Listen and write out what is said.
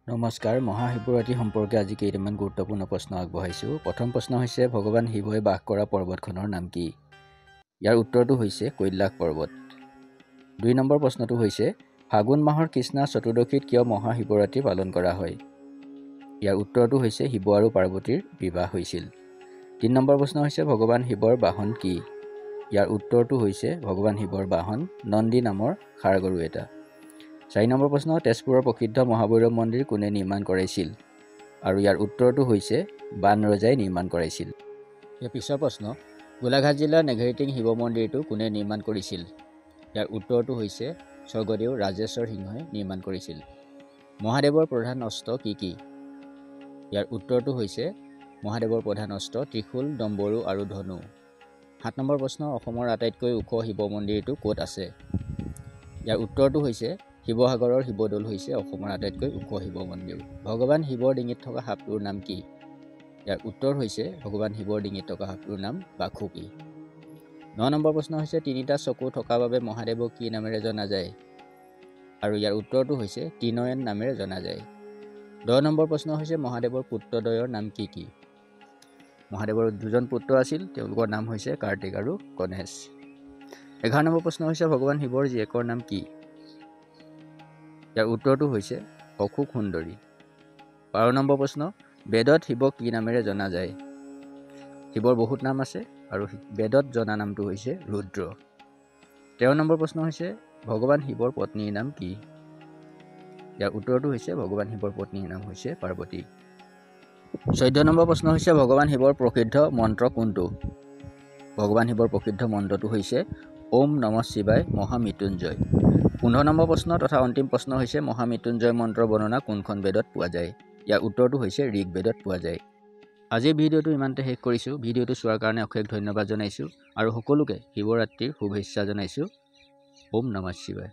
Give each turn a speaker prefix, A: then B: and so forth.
A: নমস্কাৰ মহাশিৱৰাত্ৰি সম্পৰ্কে আজি কেইটামান গুৰুত্বপূৰ্ণ প্ৰশ্ন আগবঢ়াইছোঁ। প্ৰথম প্ৰশ্ন হৈছে ভগৱান শিৱই বাস কৰা পৰ্বতখনৰ নাম কি? ইয়াৰ উত্তৰটো হৈছে কৈলাশ পৰ্বত। ২ নম্বৰ প্ৰশ্নটো হৈছে ফাগুন মাহৰ কৃষ্ণা চতুৰ্দশীত কিয় মহাশিৱৰাত্ৰি পালন কৰা হয়? ইয়াৰ উত্তৰটো হৈছে শিৱ আৰু পাৰ্বতীৰ বিবাহ হৈছিল। ৩ নম্বৰ প্ৰশ্ন হৈছে ভগৱান শিৱৰ বাহন কি? ইয়াৰ উত্তৰটো হৈছে ভগৱান শিৱৰ বাহন নন্দী নামৰ ষাঁড় গৰু এটা। ৪ নম্বৰ প্ৰশ্ন তেজপুৰৰ প্ৰসিদ্ধ মহাভৈৰৱ মন্দিৰ কোনে নিৰ্মাণ কৰাইছিল? আৰু ইয়াৰ উত্তৰটো হৈছে বান ৰজাই নিৰ্মাণ কৰাইছিল। ইয়াৰ পিছৰ প্ৰশ্ন গোলাঘাট জিলাৰ নেঘেৰিটিং শিৱ মন্দিৰটো কোনে নিৰ্মাণ কৰিছিল? ইয়াৰ উত্তৰটো হৈছে স্বৰ্গদেউ ৰাজেশ্বৰ সিংহই নিৰ্মাণ কৰিছিল। মহাদেৱৰ প্ৰধান অস্ত্ৰ কি কি? ইয়াৰ উত্তৰটো হৈছে মহাদেৱৰ প্ৰধান অস্ত্ৰ ত্ৰিশূল, ডম্বৰু আৰু ধনু। ৭ নম্বৰ প্ৰশ্ন অসমৰ আটাইতকৈ ওখ শিৱ মন্দিৰটো ক'ত আছে? ইয়াৰ উত্তৰটো হৈছে শিৱসাগৰৰ শিৱদৌল হৈছে অসমৰ আটাইতকৈ ওখ শিৱ মন্দিৰ। ভগৱান শিৱৰ ডিঙিত থকা সাপটোৰ নাম কি? ইয়াৰ উত্তৰ হৈছে ভগৱান শিৱৰ ডিঙিত থকা সাপটোৰ নাম বাসুকী। ৯ নম্বৰ প্ৰশ্ন হৈছে তিনিটা চকু থকা বাবে মহাদেৱক কি নামেৰে জনা যায়? আৰু ইয়াৰ উত্তৰটো হৈছে ত্ৰিনয়ন নামেৰে জনা যায়। ১০ নম্বৰ প্ৰশ্ন হৈছে মহাদেৱৰ পুত্ৰদ্বয়ৰ নাম কি কি? মহাদেৱৰ দুজন পুত্ৰ আছিল, তেওঁলোকৰ নাম হৈছে কাৰ্তিক আৰু গণেশ। ১১ নম্বৰ প্ৰশ্ন হৈছে ভগৱান শিৱৰ জীয়েকৰ নাম কি? ইয়াৰ উত্তৰটো হৈছে অশোক সুন্দৰী। ১২ নম্বৰ প্ৰশ্ন বেদত শিৱক কি নামেৰে জনা যায়? শিৱৰ বহুত নাম আছে আৰু বেদত জনা নামটো হৈছে ৰুদ্ৰ। ১৩ নম্বৰ প্ৰশ্ন হৈছে ভগৱান শিৱৰ পত্নীৰ নাম কি? ইয়াৰ উত্তৰটো হৈছে ভগৱান শিৱৰ পত্নীৰ নাম হৈছে পাৰ্বতী। ১৪ নম্বৰ প্ৰশ্ন হৈছে ভগৱান শিৱৰ প্ৰসিদ্ধ মন্ত্ৰ কোনটো? ভগৱান শিৱৰ প্ৰসিদ্ধ মন্ত্ৰটো হৈছে ওম নমঃ শিৱায় মহামৃত্যুঞ্জয়। ১৫ নম্বৰ প্ৰশ্ন তথা অন্তিম প্ৰশ্ন হৈছে মহামৃত্যুঞ্জয় মন্ত্ৰৰ বৰ্ণনা কোনখন বেদত পোৱা যায়? ইয়াৰ উত্তৰটো হৈছে ঋগ বেদত পোৱা যায়। আজিৰ ভিডিঅ'টো ইমানতে শেষ কৰিছোঁ। ভিডিঅ'টো চোৱাৰ কাৰণে অশেষ ধন্যবাদ জনাইছোঁ আৰু সকলোকে শিৱৰাত্ৰিৰ শুভেচ্ছা জনাইছোঁ। ওম নমঃ শিৱায়।